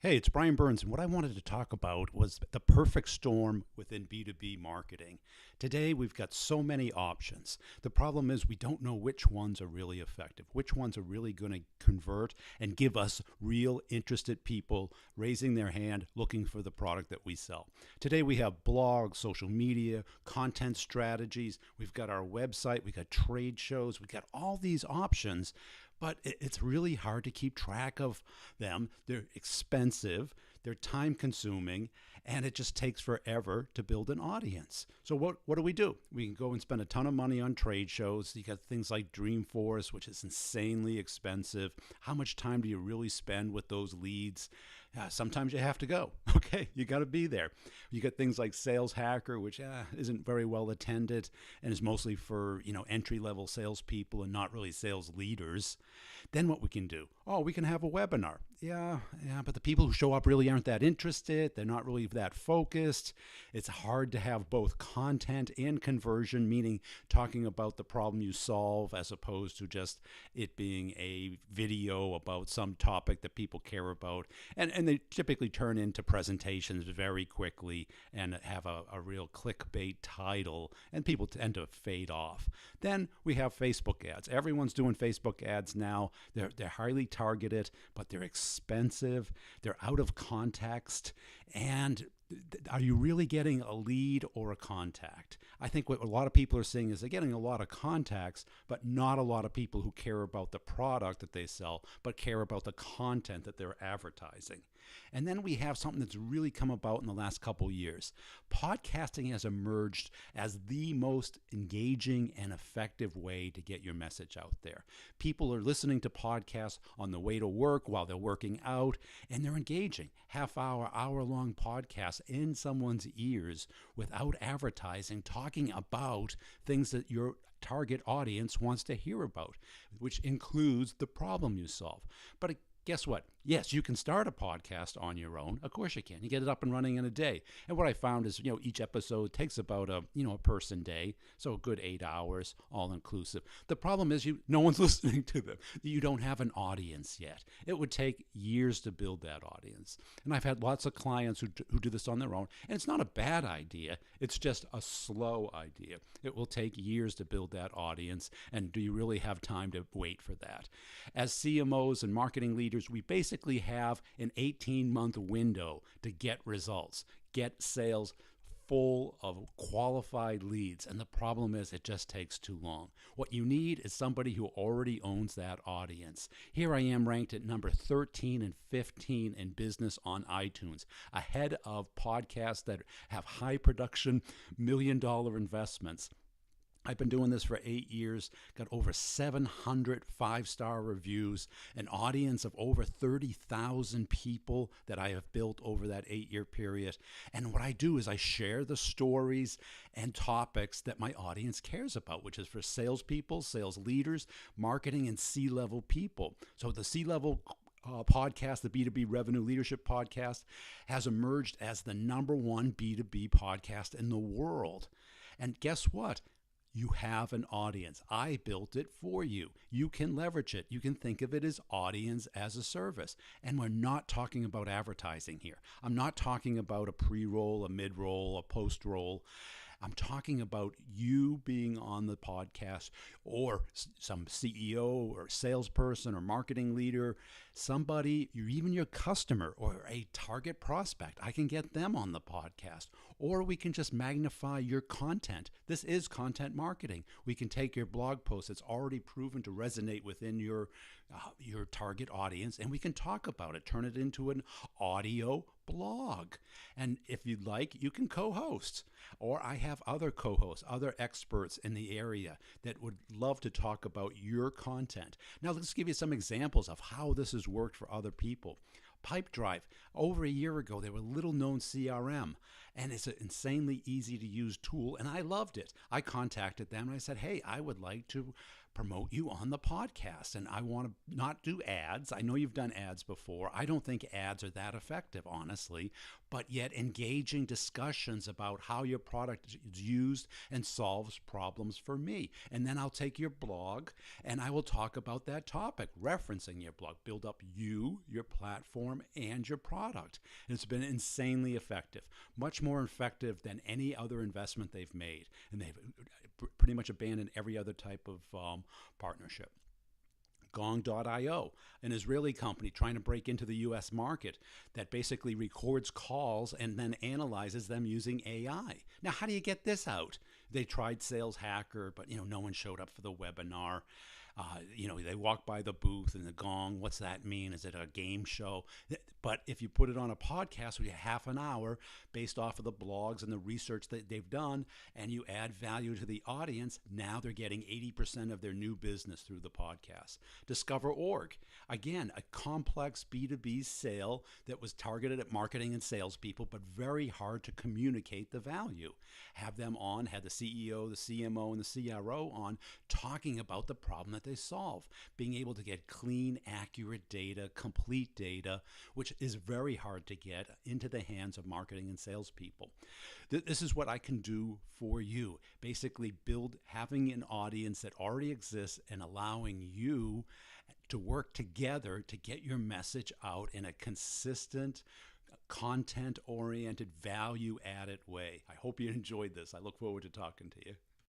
Hey, it's Brian Burns, and what I wanted to talk about was the perfect storm within B2B marketing. Today, we've got so many options. The problem is we don't know which ones are really effective, which ones are really going to convert and give us real interested people raising their hand looking for the product that we sell. Today, we have blogs, social media, content strategies, we've got our website, we've got trade shows, we've got all these options, but it's really hard to keep track of them. They're expensive, they're time consuming, and it just takes forever to build an audience. So what do? We can go and spend a ton of money on trade shows. You got things like Dreamforce, which is insanely expensive. How much time do you really spend with those leads? Sometimes you have to go. Okay, you got to be there. You got things like Sales Hacker, which isn't very well attended and is mostly for entry level salespeople and not really sales leaders. Then what we can do? Oh, we can have a webinar. Yeah, but the people who show up really aren't that interested. They're not really that focused. It's hard to have both content and conversion, meaning talking about the problem you solve as opposed to just it being a video about some topic that people care about. And they typically turn into presentations very quickly and have a real clickbait title, and people tend to fade off. Then we have Facebook ads. Everyone's doing Facebook ads now. They're highly targeted, but they're expensive. They're out of context. And are you really getting a lead or a contact? I think what a lot of people are seeing is they're getting a lot of contacts, but not a lot of people who care about the product that they sell, but care about the content that they're advertising. And then we have something that's really come about in the last couple years. Podcasting has emerged as the most engaging and effective way to get your message out there. People are listening to podcasts on the way to work, while they're working out, and they're engaging. Half-hour, hour-long podcasts in someone's ears without advertising, talking about things that your target audience wants to hear about, which includes the problem you solve. But guess what? Yes, you can start a podcast on your own. Of course you can. You get it up and running in a day. And what I found is, each episode takes about a person day, so a good 8 hours, all inclusive. The problem is no one's listening to them. You don't have an audience yet. It would take years to build that audience. And I've had lots of clients who do this on their own, and it's not a bad idea. It's just a slow idea. It will take years to build that audience, and do you really have time to wait for that? As CMOs and marketing leaders, we basically have an 18-month window to get results, get sales full of qualified leads. And the problem is it just takes too long. What you need is somebody who already owns that audience. Here I am ranked at number 13 and 15 in business on iTunes, ahead of podcasts that have high production, $1 million investments. I've been doing this for 8 years, got over 700 five-star reviews, an audience of over 30,000 people that I have built over that 8-year period. And what I do is I share the stories and topics that my audience cares about, which is for salespeople, sales leaders, marketing, and C-level people. So the C-level podcast, the B2B Revenue Leadership Podcast, has emerged as the #1 B2B podcast in the world. And guess what? You have an audience. I built it for you. You can leverage it. You can think of it as audience as a service. And we're not talking about advertising here. I'm not talking about a pre-roll, a mid-roll, a post-roll. I'm talking about you being on the podcast, or some CEO or salesperson or marketing leader, somebody, even your customer or a target prospect. I can get them on the podcast, or we can just magnify your content. This is content marketing. We can take your blog post that's already proven to resonate within your target audience, and we can talk about it, turn it into an audio blog. And if you'd like, you can co-host, or I have other co-hosts, other experts in the area that would love to talk about your content. Now, let's give you some examples of how this has worked for other people. Pipedrive, over a year ago, they were a little known CRM, and it's an insanely easy to use tool, and I loved it. I contacted them and I said, hey, I would like to promote you on the podcast. And I want to not do ads. I know you've done ads before. I don't think ads are that effective, honestly, but yet engaging discussions about how your product is used and solves problems for me. And then I'll take your blog and I will talk about that topic, referencing your blog, build up you, your platform, and your product. And it's been insanely effective, much more effective than any other investment they've made. And they've pretty much abandoned every other type of partnership. Gong.io, an Israeli company trying to break into the US market that basically records calls and then analyzes them using AI. Now, how do you get this out? They tried Sales Hacker, but no one showed up for the webinar. They walk by the booth and the gong. What's that mean? Is it a game show? But if you put it on a podcast with half an hour based off of the blogs and the research that they've done, and you add value to the audience, now they're getting 80% of their new business through the podcast. Discover.org, again, a complex B2B sale that was targeted at marketing and salespeople, but very hard to communicate the value. Have them on, had the CEO, the CMO, and the CRO on talking about the problem that they solve, being able to get clean, accurate data, complete data, which is very hard to get into the hands of marketing and salespeople. This is what I can do for you. Basically, having an audience that already exists and allowing you to work together to get your message out in a consistent, content-oriented, value-added way. I hope you enjoyed this. I look forward to talking to you.